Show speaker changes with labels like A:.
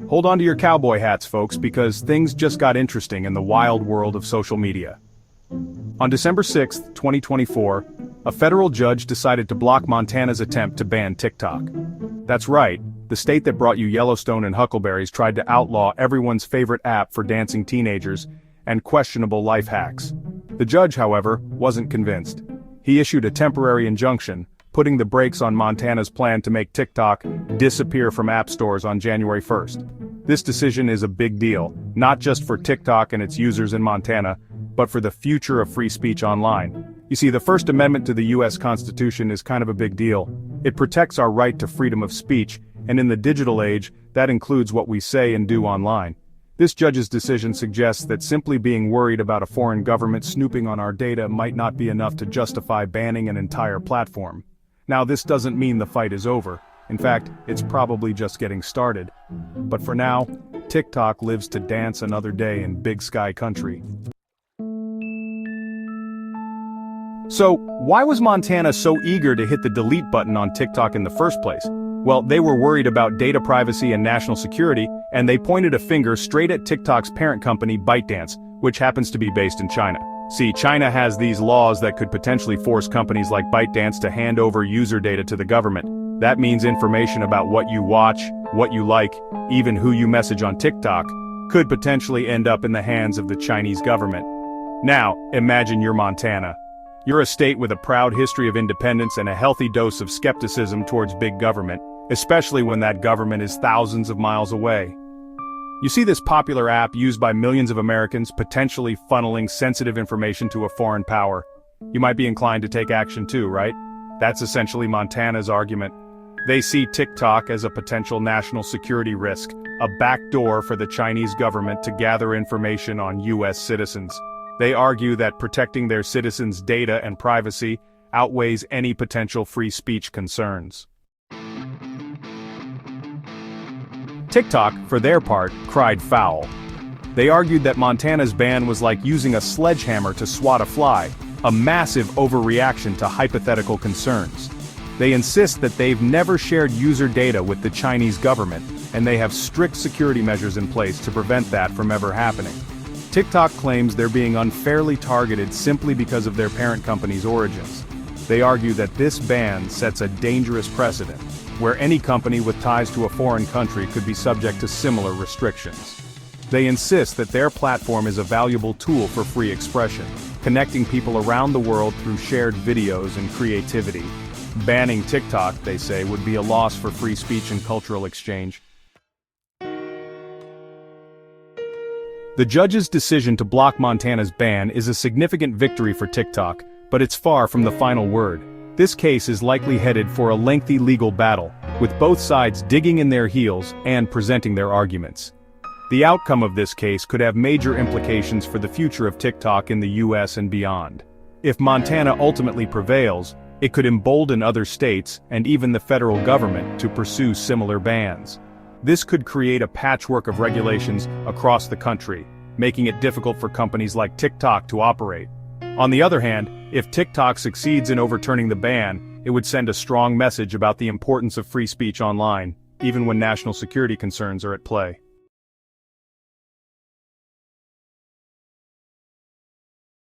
A: Hold on to your cowboy hats, folks, because things just got interesting in the wild world of social media. On December 6, 2024, a federal judge decided to block Montana's attempt to ban TikTok. That's right, the state that brought you Yellowstone and Huckleberries tried to outlaw everyone's favorite app for dancing teenagers and questionable life hacks. The judge, however, wasn't convinced. He issued a temporary injunction, putting the brakes on Montana's plan to make TikTok disappear from app stores on January 1st. This decision is a big deal, not just for TikTok and its users in Montana, but for the future of free speech online. You see, the First Amendment to the U.S. Constitution is kind of a big deal. It protects our right to freedom of speech, and in the digital age, that includes what we say and do online. This judge's decision suggests that simply being worried about a foreign government snooping on our data might not be enough to justify banning an entire platform. Now, this doesn't mean the fight is over. In fact, it's probably just getting started. But for now, TikTok lives to dance another day in Big Sky country. So, why was Montana so eager to hit the delete button on TikTok in the first place? Well, they were worried about data privacy and national security, and they pointed a finger straight at TikTok's parent company, ByteDance, which happens to be based in China. See, China has these laws that could potentially force companies like ByteDance to hand over user data to the government. That means information about what you watch, what you like, even who you message on TikTok, could potentially end up in the hands of the Chinese government. Now, imagine you're Montana. You're a state with a proud history of independence and a healthy dose of skepticism towards big government, especially when that government is thousands of miles away. You see this popular app used by millions of Americans potentially funneling sensitive information to a foreign power. You might be inclined to take action too, right? That's essentially Montana's argument. They see TikTok as a potential national security risk, a backdoor for the Chinese government to gather information on U.S. citizens. They argue that protecting their citizens' data and privacy outweighs any potential free speech concerns. TikTok, for their part, cried foul. They argued that Montana's ban was like using a sledgehammer to swat a fly, a massive overreaction to hypothetical concerns. They insist that they've never shared user data with the Chinese government, and they have strict security measures in place to prevent that from ever happening. TikTok claims they're being unfairly targeted simply because of their parent company's origins. They argue that this ban sets a dangerous precedent, where any company with ties to a foreign country could be subject to similar restrictions. They insist that their platform is a valuable tool for free expression, connecting people around the world through shared videos and creativity. Banning TikTok, they say, would be a loss for free speech and cultural exchange. The judge's decision to block Montana's ban is a significant victory for TikTok, but it's far from the final word. This case is likely headed for a lengthy legal battle, with both sides digging in their heels and presenting their arguments. The outcome of this case could have major implications for the future of TikTok in the US and beyond. If Montana ultimately prevails, it could embolden other states and even the federal government to pursue similar bans. This could create a patchwork of regulations across the country, making it difficult for companies like TikTok to operate. On the other hand, if TikTok succeeds in overturning the ban, it would send a strong message about the importance of free speech online, even when national security concerns are at play.